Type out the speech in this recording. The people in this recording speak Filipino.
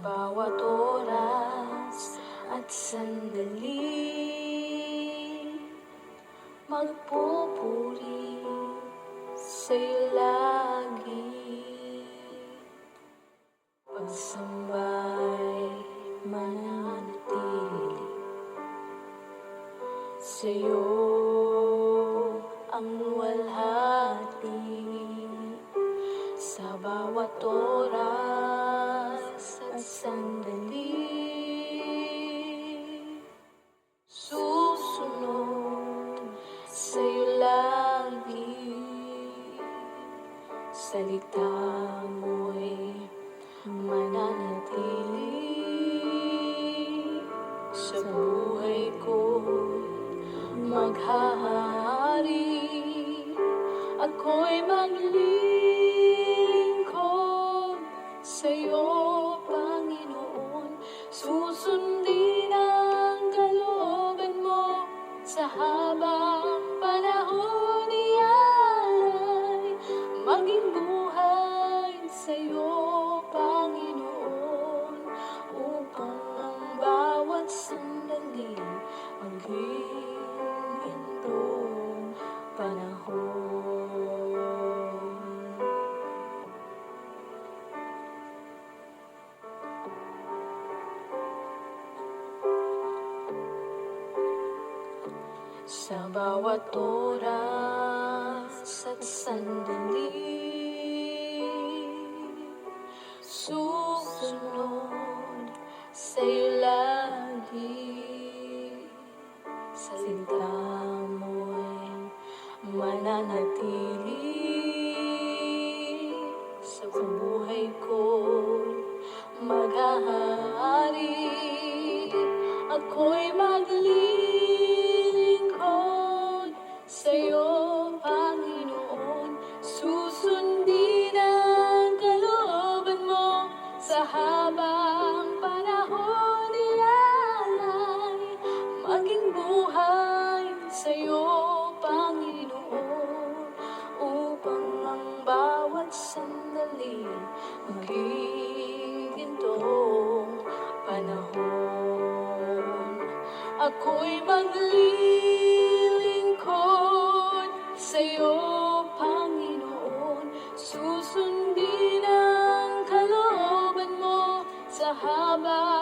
bawat oras at sandali, magpupuri sa'yo lagi. Pagsambay mananatili, sa'yo ang luwalhati. Sa bawat oras at sandali, susunod sa'yo lagi. Salita mo'y mananatili, sa buhay ko'y maghahari. Ako'y maglilingkod sa'yo, Panginoon. Susundin ang kalooban mo sa habang panahon. Iya'y maging buhay sa'yo, Panginoon, upang ang bawat sandali maging gintong panahon. Sa bawat oras at sandali, susunod sa'yo lagi. Salita mo'y mananatili, sa buhay ko'y maghahari. Ako'y maglilingkod sa'yo, Panginoon. Susundin ang kalooban mo sa habang panahon. Iya'y maging buhay sa'yo, Panginoon, upang ang bawat sandali maging gintong panahon. Ako'y maglilingkod sa'yo, Panginoon. Susundin ang kalooban mo sa habang